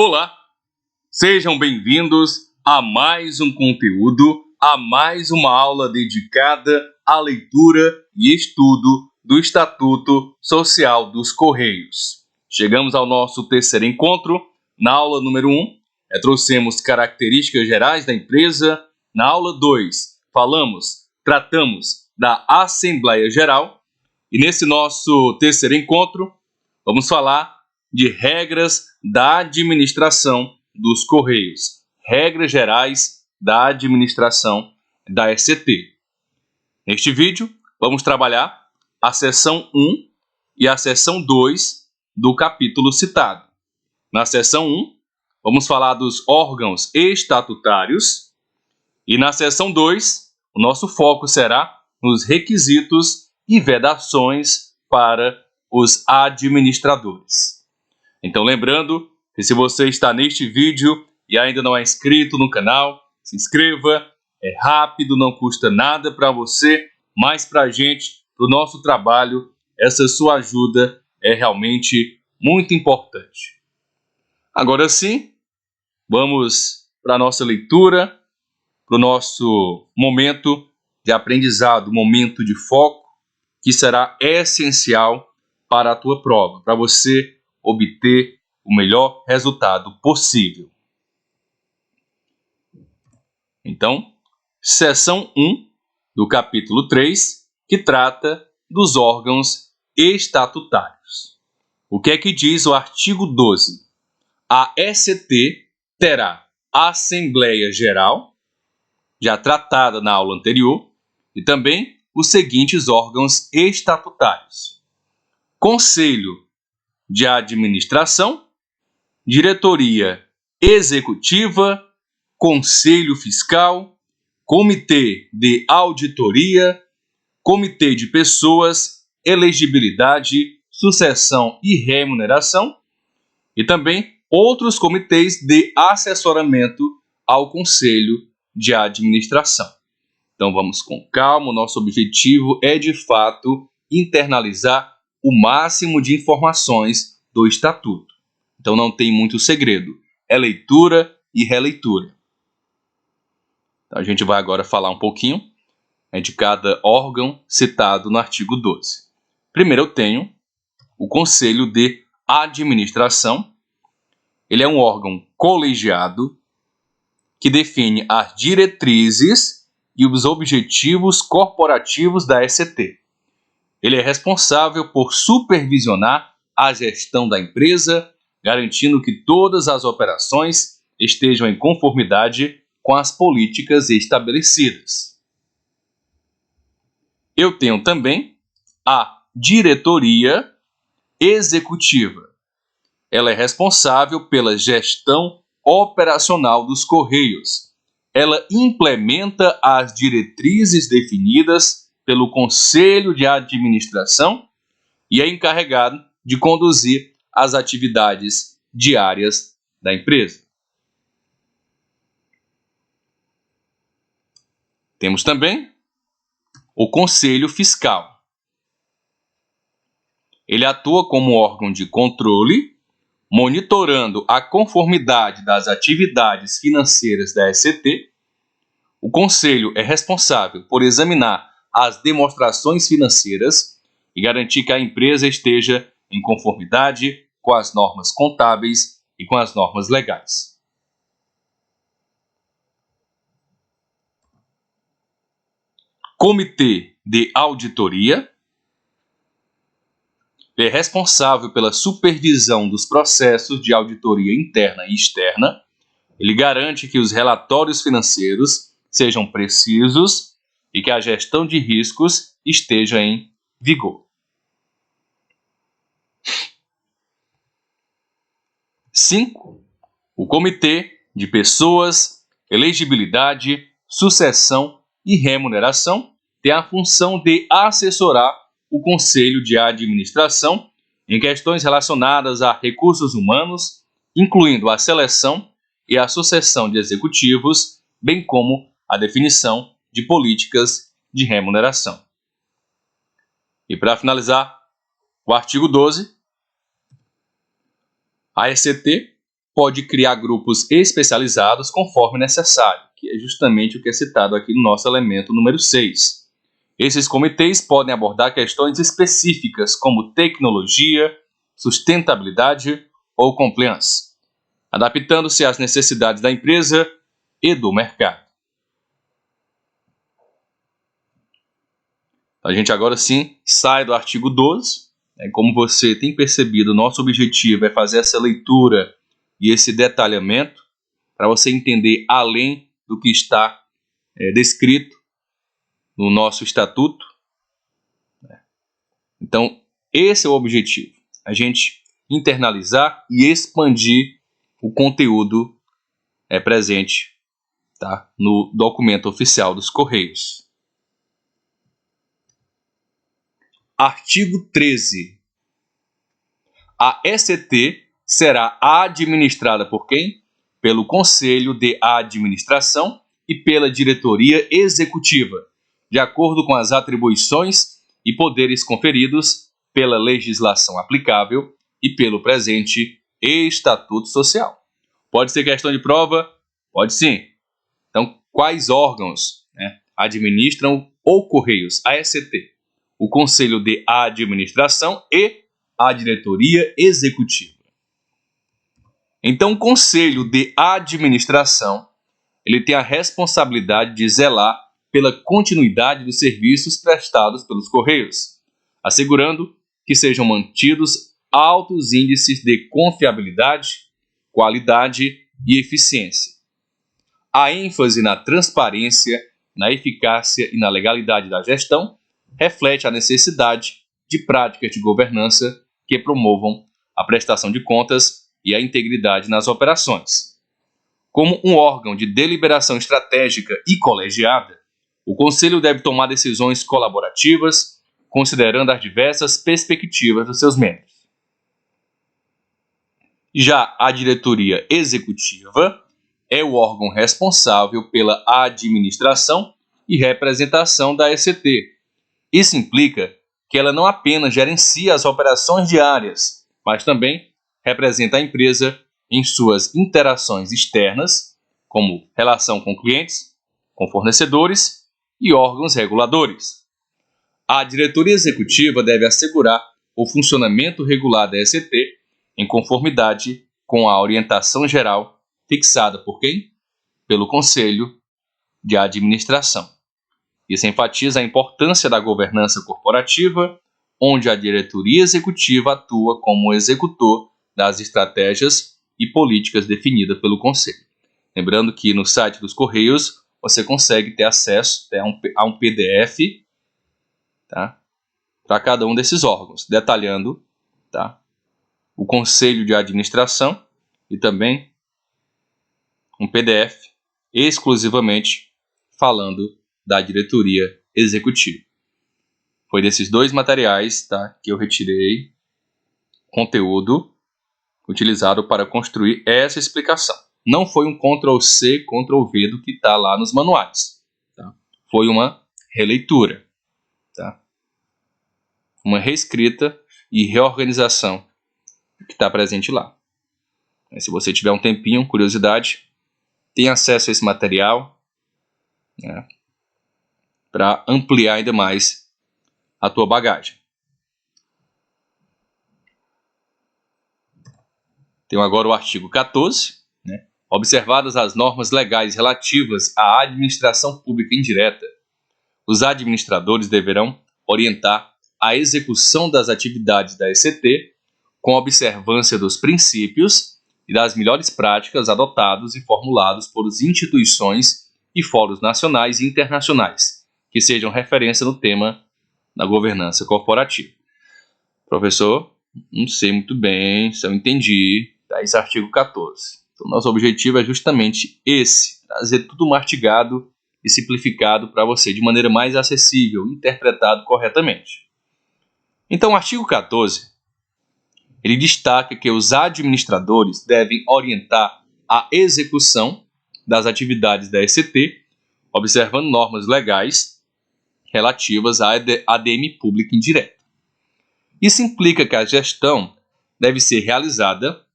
Olá, sejam bem-vindos a mais um conteúdo, a mais uma aula dedicada à leitura e estudo do Estatuto Social dos Correios. Chegamos ao nosso terceiro encontro. Na aula número 1, trouxemos características gerais da empresa. Na aula 2, tratamos da Assembleia Geral. E nesse nosso terceiro encontro, vamos falar de regras da administração dos Correios. Regras gerais da administração da ECT. Neste vídeo, vamos trabalhar a seção 1 e a seção 2 do capítulo citado. Na seção 1, vamos falar dos órgãos estatutários. E na seção 2, o nosso foco será nos requisitos e vedações para os administradores. Então, lembrando que se você está neste vídeo e ainda não é inscrito no canal, se inscreva, é rápido, não custa nada para você, mas para a gente, para o nosso trabalho, essa sua ajuda é realmente muito importante. Agora sim, vamos para a nossa leitura, para o nosso momento de aprendizado, momento de foco, que será essencial para a tua prova, para você obter o melhor resultado possível. Então, seção 1 do capítulo 3, que trata dos órgãos estatutários. O que é que diz o artigo 12? A ECT terá Assembleia Geral, já tratada na aula anterior, e também os seguintes órgãos estatutários: Conselho de Administração, Diretoria Executiva, Conselho Fiscal, Comitê de Auditoria, Comitê de Pessoas, Elegibilidade, Sucessão e Remuneração, e também outros comitês de assessoramento ao Conselho de Administração. Então vamos com calma, o nosso objetivo é de fato internalizar o máximo de informações do Estatuto. Então não tem muito segredo, é leitura e releitura. Então, a gente vai agora falar um pouquinho de cada órgão citado no artigo 12. Primeiro eu tenho o Conselho de Administração. Ele é um órgão colegiado que define as diretrizes e os objetivos corporativos da ECT. Ele é responsável por supervisionar a gestão da empresa, garantindo que todas as operações estejam em conformidade com as políticas estabelecidas. Eu tenho também a Diretoria Executiva. Ela é responsável pela gestão operacional dos Correios. Ela implementa as diretrizes definidas pelo Conselho de Administração e é encarregado de conduzir as atividades diárias da empresa. Temos também o Conselho Fiscal. Ele atua como órgão de controle, monitorando a conformidade das atividades financeiras da ECT. O Conselho é responsável por examinar as demonstrações financeiras e garantir que a empresa esteja em conformidade com as normas contábeis e com as normas legais. Comitê de Auditoria. Ele é responsável pela supervisão dos processos de auditoria interna e externa. Ele garante que os relatórios financeiros sejam precisos e que a gestão de riscos esteja em vigor. 5. O Comitê de Pessoas, Elegibilidade, Sucessão e Remuneração tem a função de assessorar o Conselho de Administração em questões relacionadas a recursos humanos, incluindo a seleção e a sucessão de executivos, bem como a definição de políticas de remuneração. E para finalizar, o artigo 12, a ECT pode criar grupos especializados conforme necessário, que é justamente o que é citado aqui no nosso elemento número 6. Esses comitês podem abordar questões específicas como tecnologia, sustentabilidade ou compliance, adaptando-se às necessidades da empresa e do mercado. A gente agora sim sai do artigo 12. Como você tem percebido, nosso objetivo é fazer essa leitura e esse detalhamento para você entender além do que está descrito no nosso estatuto. Então, esse é o objetivo, a gente internalizar e expandir o conteúdo presente, tá, no documento oficial dos Correios. Artigo 13. A ECT será administrada por quem? Pelo Conselho de Administração e pela Diretoria Executiva, de acordo com as atribuições e poderes conferidos pela legislação aplicável e pelo presente Estatuto Social. Pode ser questão de prova? Pode sim. Então, quais órgãos administram o Correios? A ECT, o Conselho de Administração e a Diretoria Executiva. Então, o Conselho de Administração ele tem a responsabilidade de zelar pela continuidade dos serviços prestados pelos Correios, assegurando que sejam mantidos altos índices de confiabilidade, qualidade e eficiência. A ênfase na transparência, na eficácia e na legalidade da gestão reflete a necessidade de práticas de governança que promovam a prestação de contas e a integridade nas operações. Como um órgão de deliberação estratégica e colegiada, o Conselho deve tomar decisões colaborativas, considerando as diversas perspectivas dos seus membros. Já a Diretoria Executiva é o órgão responsável pela administração e representação da ECT. Isso implica que ela não apenas gerencia as operações diárias, mas também representa a empresa em suas interações externas, como relação com clientes, com fornecedores e órgãos reguladores. A diretoria executiva deve assegurar o funcionamento regular da ECT em conformidade com a orientação geral fixada por quem? Pelo Conselho de Administração. Isso enfatiza a importância da governança corporativa, onde a diretoria executiva atua como executor das estratégias e políticas definidas pelo Conselho. Lembrando que no site dos Correios você consegue ter acesso a um PDF, tá, para cada um desses órgãos, detalhando, tá, o Conselho de Administração e também um PDF exclusivamente falando da diretoria executiva. Foi desses dois materiais, tá, que eu retirei conteúdo utilizado para construir essa explicação. Não foi um Ctrl+C, Ctrl+V do que está lá nos manuais. Tá? Foi uma releitura. Tá? Uma reescrita e reorganização que está presente lá. Se você tiver um tempinho, curiosidade, tem acesso a esse material, né, para ampliar ainda mais a tua bagagem. Tenho agora o artigo 14, né? Observadas as normas legais relativas à administração pública indireta, os administradores deverão orientar a execução das atividades da ECT com observância dos princípios e das melhores práticas adotados e formulados por instituições e fóruns nacionais e internacionais, que sejam referência no tema da governança corporativa. Professor, não sei muito bem se eu entendi esse artigo 14. Então, nosso objetivo é justamente esse, trazer tudo mastigado e simplificado para você de maneira mais acessível, interpretado corretamente. Então, o artigo 14, ele destaca que os administradores devem orientar a execução das atividades da ECT, observando normas legais relativas à ADM pública indireta. Isso implica que a gestão deve ser realizada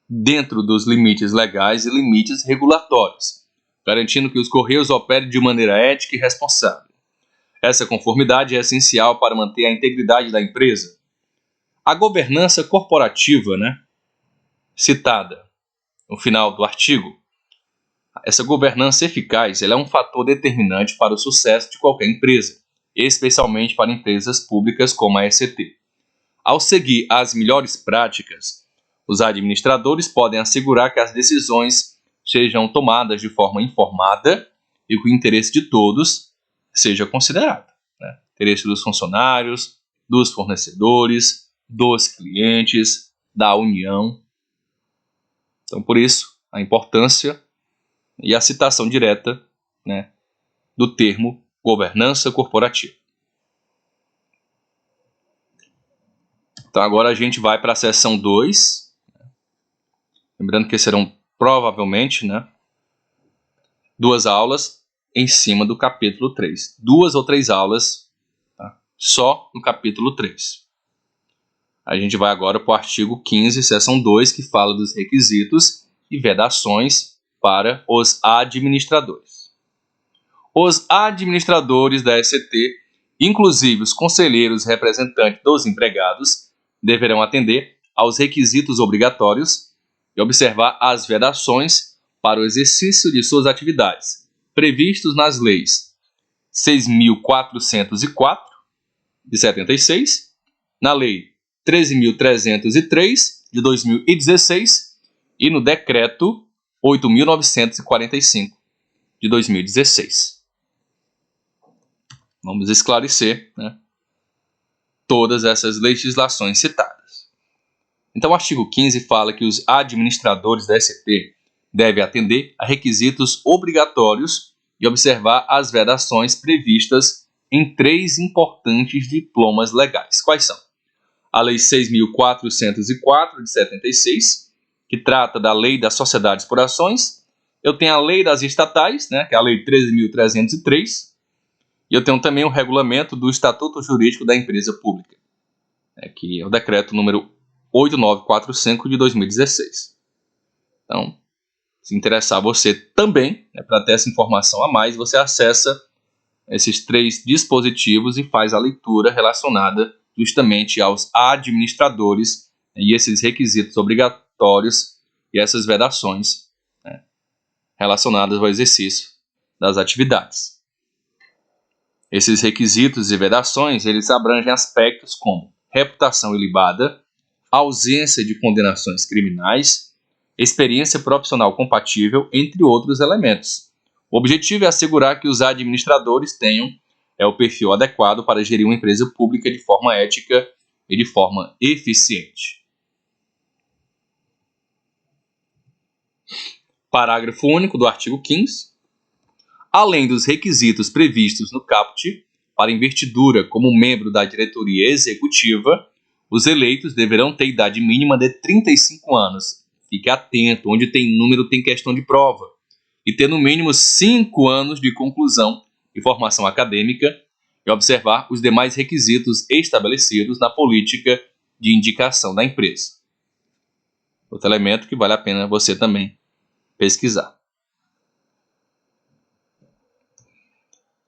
dentro dos limites legais e limites regulatórios, garantindo que os Correios operem de maneira ética e responsável. Essa conformidade é essencial para manter a integridade da empresa. A governança corporativa, citada no final do artigo, essa governança eficaz ela é um fator determinante para o sucesso de qualquer empresa, especialmente para empresas públicas como a ECT. Ao seguir as melhores práticas, os administradores podem assegurar que as decisões sejam tomadas de forma informada e que o interesse de todos seja considerado. Interesse dos funcionários, dos fornecedores, dos clientes, da União. Então, por isso, a importância e a citação direta do termo governança corporativa. Então, agora a gente vai para a seção 2. Lembrando que serão provavelmente 2 aulas em cima do capítulo 3. 2 ou 3 aulas só no capítulo 3. A gente vai agora para o artigo 15, seção 2, que fala dos requisitos e vedações para os administradores. Os administradores da ECT, inclusive os conselheiros representantes dos empregados, deverão atender aos requisitos obrigatórios e observar as vedações para o exercício de suas atividades, previstos nas leis 6.404, de 76, na Lei 13.303, de 2016, e no Decreto 8.945, de 2016. Vamos esclarecer todas essas legislações citadas. Então, o artigo 15 fala que os administradores da ECT devem atender a requisitos obrigatórios e observar as vedações previstas em 3 importantes diplomas legais. Quais são? A Lei 6.404, de 76, que trata da Lei das Sociedades por Ações. Eu tenho a Lei das Estatais, que é a Lei 13.303. E eu tenho também o regulamento do Estatuto Jurídico da Empresa Pública, que é o decreto número 8945 de 2016. Então, se interessar você também, para ter essa informação a mais, você acessa esses 3 dispositivos e faz a leitura relacionada justamente aos administradores e esses requisitos obrigatórios e essas vedações relacionadas ao exercício das atividades. Esses requisitos e vedações, eles abrangem aspectos como reputação ilibada, ausência de condenações criminais, experiência profissional compatível, entre outros elementos. O objetivo é assegurar que os administradores tenham o perfil adequado para gerir uma empresa pública de forma ética e de forma eficiente. Parágrafo único do artigo 15. Além dos requisitos previstos no caput para investidura como membro da diretoria executiva, os eleitos deverão ter idade mínima de 35 anos. Fique atento, onde tem número tem questão de prova. E ter no mínimo 5 anos de conclusão e formação acadêmica e observar os demais requisitos estabelecidos na política de indicação da empresa. Outro elemento que vale a pena você também pesquisar.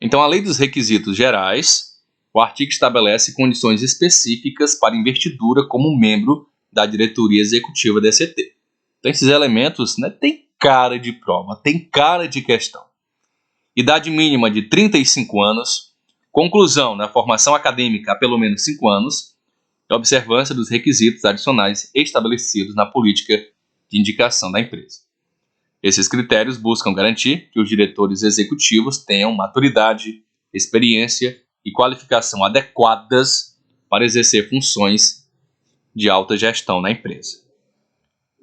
Então, a Lei dos Requisitos Gerais, o artigo estabelece condições específicas para investidura como membro da diretoria executiva da ECT. Então, esses elementos têm cara de prova, tem cara de questão. Idade mínima de 35 anos, conclusão na formação acadêmica há pelo menos 5 anos e observância dos requisitos adicionais estabelecidos na política de indicação da empresa. Esses critérios buscam garantir que os diretores executivos tenham maturidade, experiência e qualificação adequadas para exercer funções de alta gestão na empresa.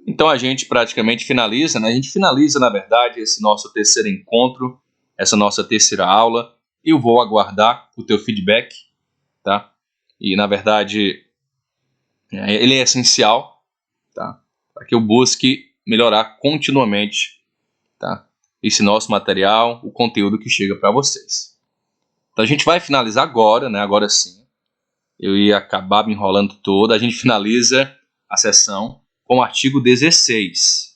Então a gente praticamente finaliza, a gente finaliza, na verdade, esse nosso terceiro encontro, essa nossa terceira aula, e eu vou aguardar o teu feedback, tá? E, na verdade, ele é essencial, tá? Para que eu busque melhorar continuamente, tá? Esse nosso material, o conteúdo que chega para vocês. Então a gente vai finalizar agora, agora sim. Eu ia acabar me enrolando toda. A gente finaliza a sessão com o artigo 16.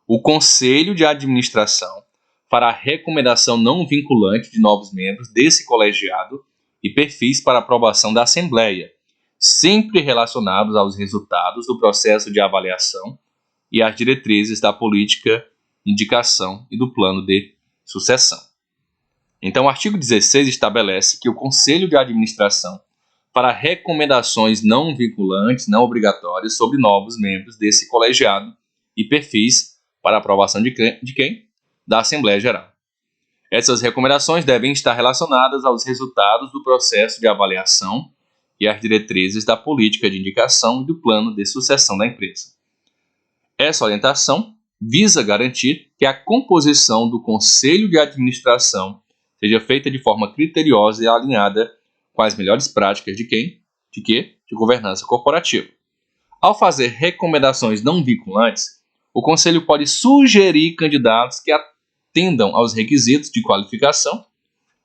O Conselho de Administração fará recomendação não vinculante de novos membros desse colegiado e perfis para aprovação da Assembleia, sempre relacionados aos resultados do processo de avaliação e às diretrizes da política, indicação e do plano de sucessão. Então, o artigo 16 estabelece que o Conselho de Administração fará recomendações não vinculantes, não obrigatórias, sobre novos membros desse colegiado e perfis para aprovação de quem? Da Assembleia Geral. Essas recomendações devem estar relacionadas aos resultados do processo de avaliação e às diretrizes da política de indicação e do plano de sucessão da empresa. Essa orientação visa garantir que a composição do Conselho de Administração seja feita de forma criteriosa e alinhada com as melhores práticas de quem? De quê? De governança corporativa. Ao fazer recomendações não vinculantes, o Conselho pode sugerir candidatos que atendam aos requisitos de qualificação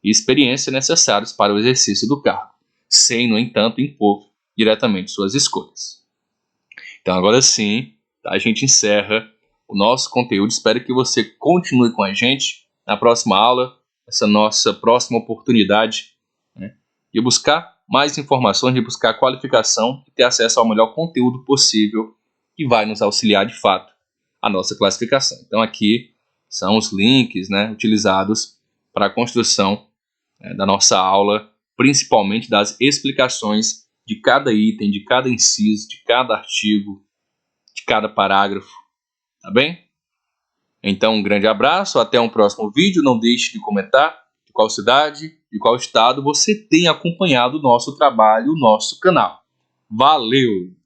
e experiência necessários para o exercício do cargo, sem, no entanto, impor diretamente suas escolhas. Então, agora sim, a gente encerra o nosso conteúdo. Espero que você continue com a gente na próxima aula, essa nossa próxima oportunidade, né, de buscar mais informações, de buscar qualificação e ter acesso ao melhor conteúdo possível que vai nos auxiliar de fato a nossa classificação. Então aqui são os links, né, utilizados para a construção da nossa aula, principalmente das explicações de cada item, de cada inciso, de cada artigo, de cada parágrafo, tá bem? Então um grande abraço, até um próximo vídeo. Não deixe de comentar de qual cidade, de qual estado você tem acompanhado o nosso trabalho, o nosso canal. Valeu!